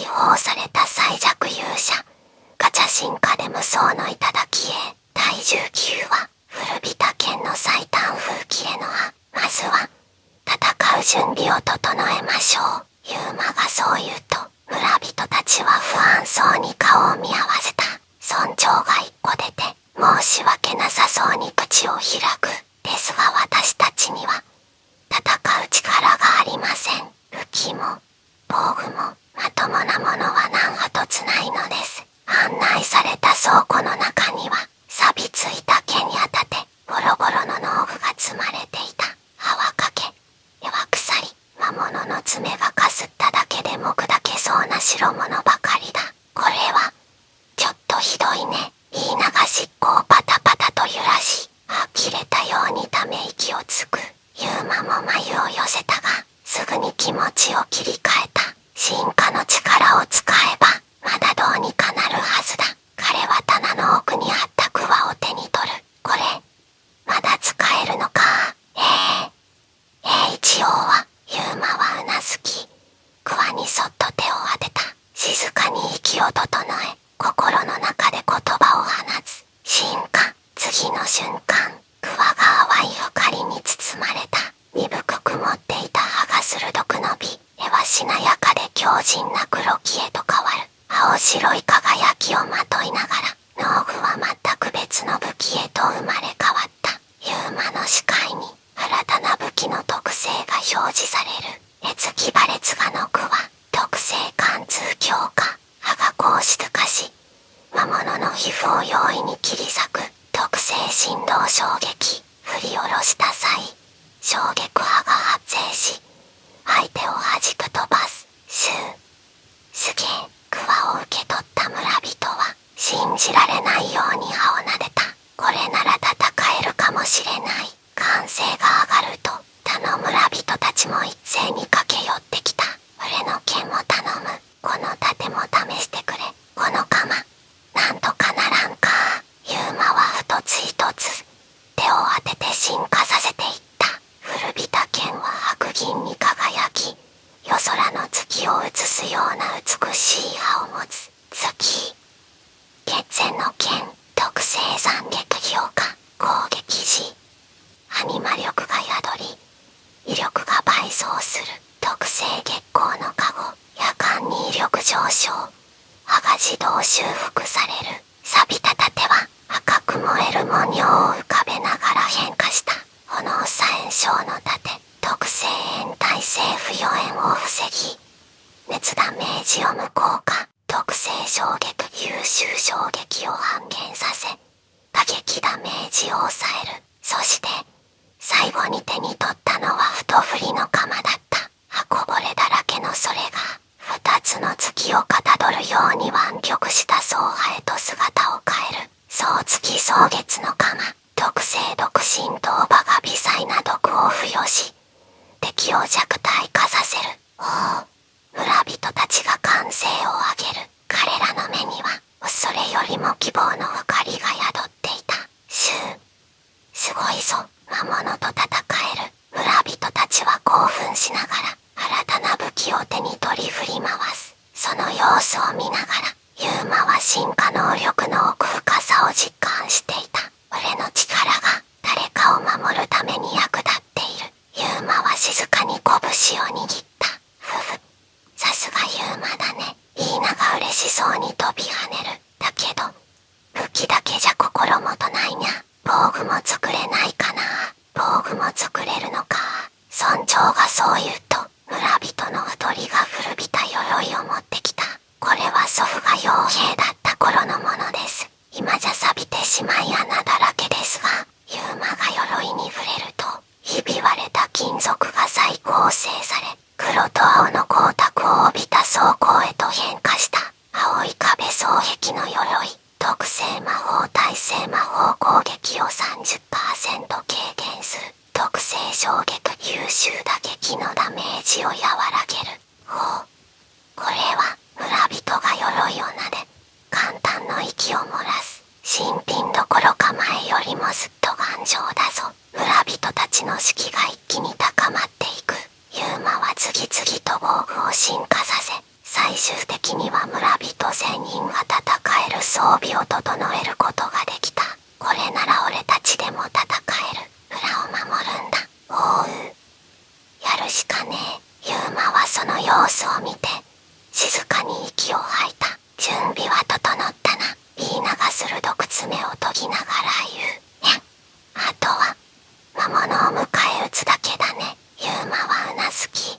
放された最弱勇者、ガチャ進化で無双の頂へ。第19話、古びた剣の最短風紀への葉。まずは戦う準備を整えましょう。ユーマがそう言うと、村人たちは不安そうに顔を見合わせた。村長が一個出て、申し訳なさそうに口を開く。ですが私たちには戦う力がありません。武器も防具もまともなものは何一つないのです。案内された倉庫の中には錆びついた毛に当たってボロボロの農具が積まれていた。葉はかけ、根は腐り、魔物の爪がかすっただけでも砕けそうな代物ばかりだ。これはちょっとひどいね。言いながしっこをパタパタと揺らし、呆れたようにため息をつく。ユーマも眉を寄せたが、すぐに気持ちを切り替えた。進化の力を使えばまだどうにかなるはずだ。彼は棚の奥にあったクワを手に取る。これまだ使えるのか。一応は。ユーマはうなずき、クワにそっと手を当てた。静かに息を整え、心の中で言葉を放つ。進化。次の瞬間、クワが淡い光に包まれた。鈍く曇っていた葉が鋭く伸び、絵はしなやかで強靭な黒木へと変わる。青白い輝きをまといながら、農具は全く別の武器へと生まれ変わった。ユーマの視界に新たな武器の特性が表示される。越気バレツガの句は特性貫通強化。葉がこう静かし、魔物の皮膚を容易に切り裂く。特性振動衝撃。振り下ろした際、衝撃波が発生し、相手を弾く飛ばす。すげえ。クワを受け取った村人は信じられないように歯を撫でた。これなら戦えるかもしれない。歓声が上がると他の村人たちも一斉に駆け寄ってきた。俺の剣も頼む。この盾も試してくれ。この鎌なんとかならんか。ユーマは一つ一つ手を当てて進化させていった。古びた剣は白銀に輝き、夜空の月を映すような美しい葉を持つ。月。血縁の剣。特性斬撃強化。攻撃時葉に魔力が宿り、威力が倍増する。特性月光の加護。夜間に威力上昇。葉が自動修復される。錆びた盾は赤く燃える文様を浮かべながら変化した。炎左炎症の盾。特性炎耐性不予炎を防ぎ、熱ダメージを無効化。特性衝撃優秀衝撃を半減させ、打撃ダメージを抑える。そして最後に手に取ったのは太振りの鎌だった。刃こぼれだらけのそれが二つの月をかたどるように湾曲した総派へと姿を変える。総月総月の鎌。特性毒浸透場が微細な毒を付与し、敵を弱体化させる。村人たちが歓声を上げる。彼らの目には恐れよりも希望の光が宿っていた。すごいぞ。魔物と戦える。村人たちは興奮しながら新たな武器を手に取り振り回す。その様子を見ながらユーマは進化能力の奥深さを実感していた。俺の力が誰かを守るために役立っている。ユーマは静かに拳を握った。さすがユーマだね。言いなが嬉しそうに飛び跳ねる。だけど武器だけじゃ心もとないにゃ。防具も作れないかな。防具も作れるのか。村長がそう言うと、村人の太りが古びた鎧を持ってきた。これは祖父が傭兵だった頃のものです。今じゃ錆びてしまい穴だらけですが、ユーマが鎧に触れるとひび割れた金属が再構成され、黒と青の光沢を帯びた装甲へと変化した。青い壁双終的には村人1000人が戦える装備を整えることができた。これなら俺たちでも戦える。村を守るんだ。おう。やるしかねえ。ユーマはその様子を見て静かに息を吐いた。準備は整ったな。言いなが鋭く爪を研ぎながら言う。や、あとは魔物を迎え撃つだけだね。ユーマはうなずき、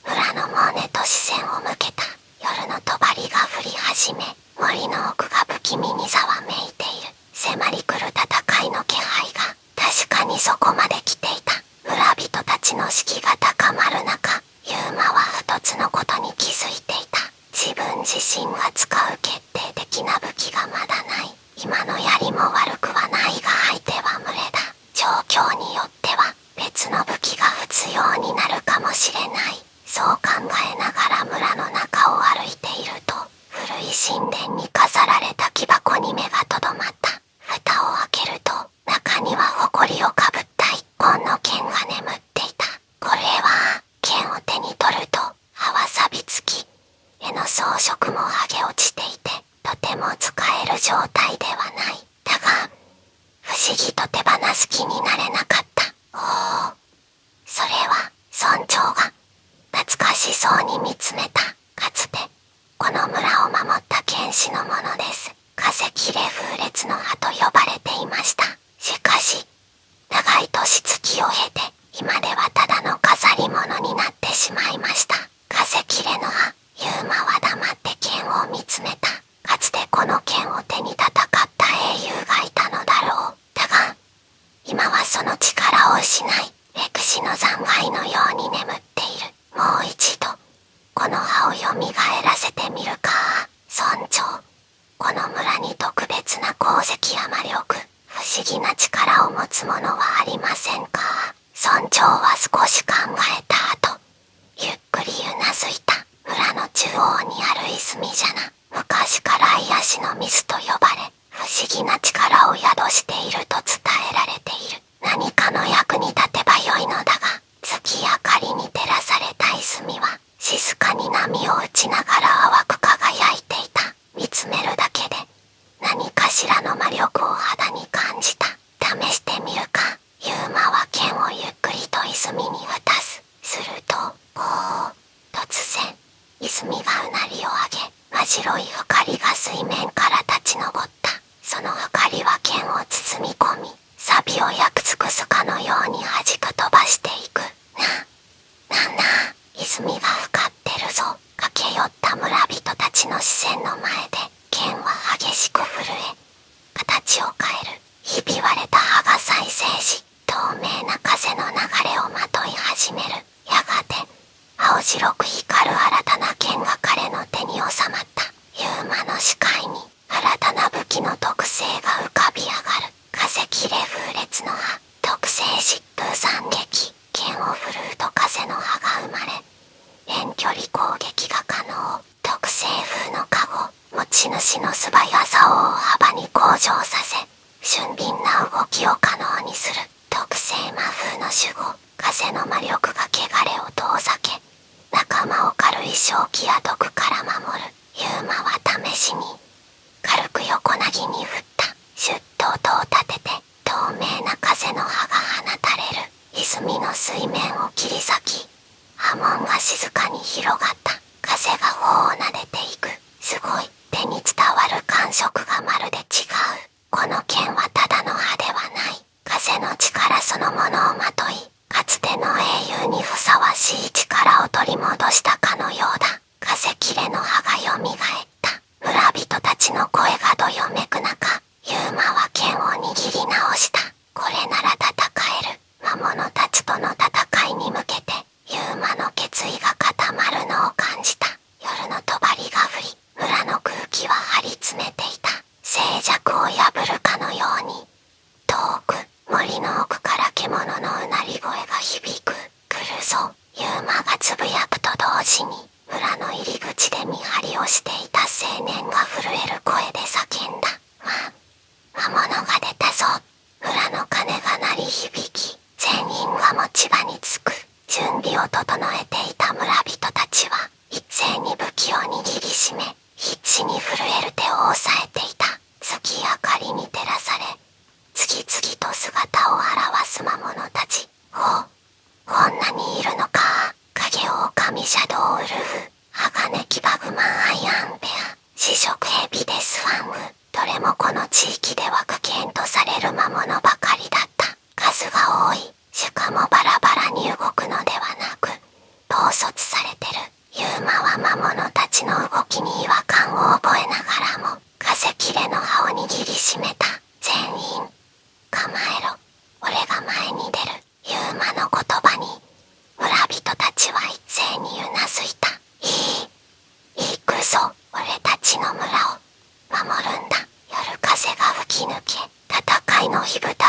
村の門へと視線を向けた。夜の帳が降り始め、森の奥が不気味にざわめいている。迫り来る戦いの気配が確かにそこまで来ていた。村人たちの士気が高まる中、ユーマは一つのことに気づいていた。自分自身が使う決定的な武器がまだない。今の槍も悪くはないが相手は群れだ。状況によっては別の武器が必要になるかもしれない。そう考えながら村の中を歩いていると、古い神殿に飾られた木箱に目がとどまった。蓋を開けると、中には埃をかぶった一本の剣が眠っていた。これは剣を手に取ると葉は錆びつき、絵の装飾も剥げ落ちていて、とても使える状態ではない。だが不思議と手放す気になれなかった。おお、それは村長が懐かしそうに見つめた。かつてこの村を守った剣士のものです。風切れ風列の葉と呼ばれていました。しかし長い年月を経て今ではただの飾り物になってしまいました。風切れの葉。ユーマは黙って剣を見つめた。かつてこの剣を手に戦った英雄がいたのだろう。だが今はその力を失い、歴史の残骸のように眠っている。もう一度この葉を蘇らせてみるか。村長、この村に特別な功績や魔力、不思議な力を持つ者はありませんか。村長は少し考えた後、ゆっくりうなずいた。村の中央にある泉じゃな。昔から癒しの水と呼ばれ、不思議な力を宿していると伝えられている。何かの役に立てばよいのだが、月明かりに照らされた泉は静かに波を打ちながら淡く輝いていた。見つめるだけで何かしらの魔力を肌に感じた。試してみるか。ユーマは剣をゆっくりと泉に渡す。するとこう突然泉がうなりを上げ、真白い光が水面から立ち上った。その光は剣を包み込み、錆を焼き尽くすかのように弾く飛ばしていく。なんだ、泉が光ってるぞ。駆け寄った村人たちの視線の前で剣は激しく震え、形を変える。ひび割れた葉が再生し、透明な風の流れをまとい始める。やがて青白く光る新たな剣が彼の手に収まった。ユーマの視界に新たな武器の特性が浮かび上がる。風切れ風列の葉、特性疾風斬撃。剣を振るうと風の葉が生まれ、遠距離攻撃が可能。特性風のカゴ、持ち主の素早さを大幅に向上させ、俊敏な動きを可能にする。特性魔風の守護、風の魔力が汚れを遠ざけ、仲間を軽い正気や毒から守る。ユーマは試しに軽く横なぎに振った。シュッと音を立てて透明な風の葉が放たれる。泉の水面を切り裂き、波紋が静かに広がった。風が頬を撫でていく。すごい。手に伝わる感触がまるで違う。この剣はただの葉ではない。風の力そのものをまとい、かつての英雄にふさわしい力を取り戻したかのようだ。風切れの葉がよみがえった。村人たちの声がどよめく中、ユーマは剣を握り直した。これなら戦える。魔物たちとの戦いに向けてユーマの決意が固まるのを感じた。夜の帳が降り、村の空気は張り詰めていた。静寂を破るかのように、遠く森の奥から獣のうなり声が響く。来るぞ。ユーマがつぶやくと同時に、村の入り口で見張りをしていた青年が震える声で叫んだ。魔物が出たぞ。村の鐘が鳴り響き、全員が持ち場につく。準備を整えていた村人たちは一斉に武器を握りしめ、必死に震える手を押さえていた。月明かりに照らされ、次々と姿を現す魔物たち。こんなにいるのか。影狼シャドウウルフ、鋼キバグマンアイアンベア、四色ヘビデスファング、どれもこの地域では危険とされる魔物ばかりだった。数が多い。しかもバラバラに動くのではなく、統率されてる。ユーマは魔物たちの動きに違和感を覚えながらも、風切れの葉を握りしめた。全員構えろ。俺が前に出る。ユーマの言葉に村人たちは一斉にうなずいた。行くぞ。俺たちの村を守るんだ。夜風が吹き抜け、戦いの火蓋